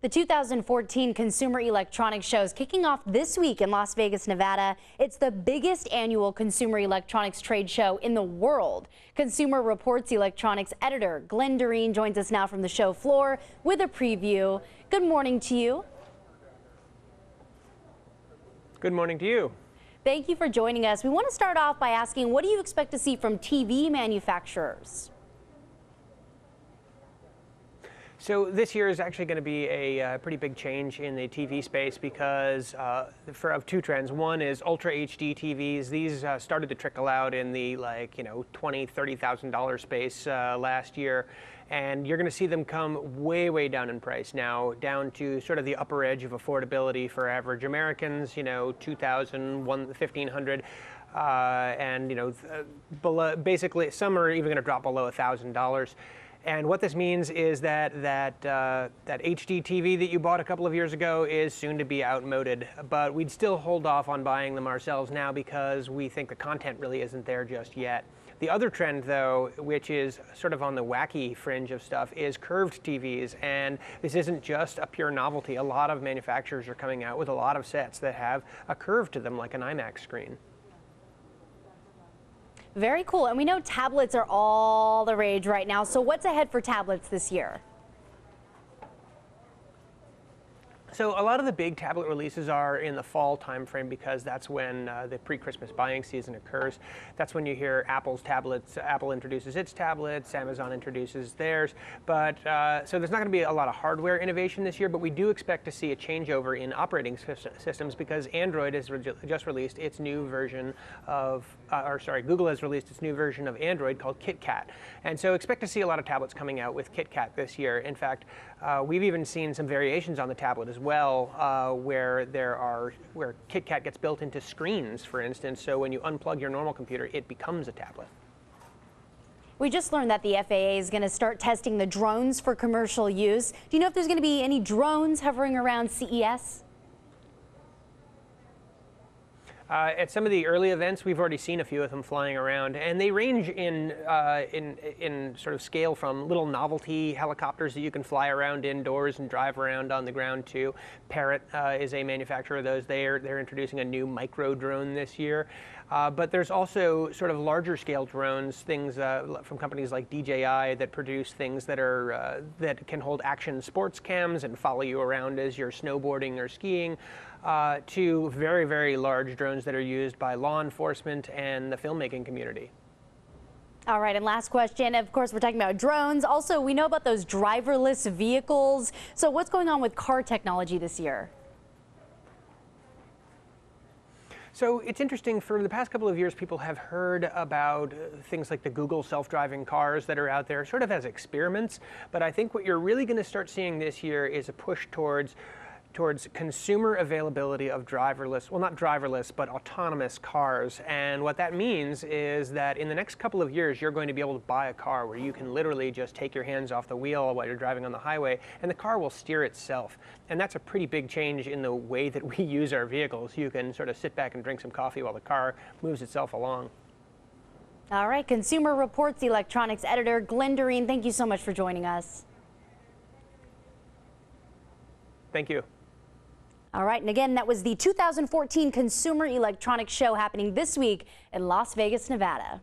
The 2014 Consumer Electronics Show is kicking off this week in Las Vegas, Nevada. It's the biggest annual consumer electronics trade show in the world. Consumer Reports electronics editor Glenn Doreen joins us now from the show floor with a preview. Good morning to you. Good morning to you. Thank you for joining us. We want to start off by asking, what do you expect to see from TV manufacturers? So this year is actually going to be a pretty big change in the TV space because of two trends. One is Ultra HD TVs. These started to trickle out in the $20,000, $30,000 space last year, and you're going to see them come way down in price now, down to sort of the upper edge of affordability for average Americans. $2,000, $1,500. And below, basically some are even going to drop below $1,000. And what this means is that HD TV that you bought a couple of years ago is soon to be outmoded. But we'd still hold off on buying them ourselves now because we think the content really isn't there just yet. The other trend, though, which is sort of on the wacky fringe of stuff, is curved TVs. And this isn't just a pure novelty. A lot of manufacturers are coming out with a lot of sets that have a curve to them, like an IMAX screen. Very cool. And we know tablets are all the rage right now. So what's ahead for tablets this year? So a lot of the big tablet releases are in the fall timeframe because that's when the pre-Christmas buying season occurs. That's when you hear Apple's tablets. Apple introduces its tablets, Amazon introduces theirs. But so there's not going to be a lot of hardware innovation this year, but we do expect to see a changeover in operating systems because Android has just released its new version of, Google has released its new version of Android called KitKat. And so expect to see a lot of tablets coming out with KitKat this year. In fact, we've even seen some variations on the tablet as well, where KitKat gets built into screens, for instance. So when you unplug your normal computer, it becomes a tablet. We just learned that the FAA is going to start testing the drones for commercial use. Do you know if there's going to be any drones hovering around CES? At some of the early events, we've already seen a few of them flying around, and they range in sort of scale from little novelty helicopters that you can fly around indoors and drive around on the ground too. Parrot is a manufacturer of those. They're introducing a new micro drone this year. But there's also sort of larger scale drones, things from companies like DJI that produce things that can hold action sports cams and follow you around as you're snowboarding or skiing, to very large drones that are used by law enforcement and the filmmaking community. All right, and last question. Of course, we're talking about drones. Also, we know about those driverless vehicles. So what's going on with car technology this year? So it's interesting, for the past couple of years, people have heard about things like the Google self-driving cars that are out there sort of as experiments. But I think what you're really going to start seeing this year is a push towards consumer availability of driverless, well, not driverless, but autonomous cars. And what that means is that in the next couple of years, you're going to be able to buy a car where you can literally just take your hands off the wheel while you're driving on the highway, and the car will steer itself. And that's a pretty big change in the way that we use our vehicles. You can sort of sit back and drink some coffee while the car moves itself along. All right, Consumer Reports electronics editor Glenn Doreen, thank you so much for joining us. Thank you. All right, and again, that was the 2014 Consumer Electronics Show happening this week in Las Vegas, Nevada.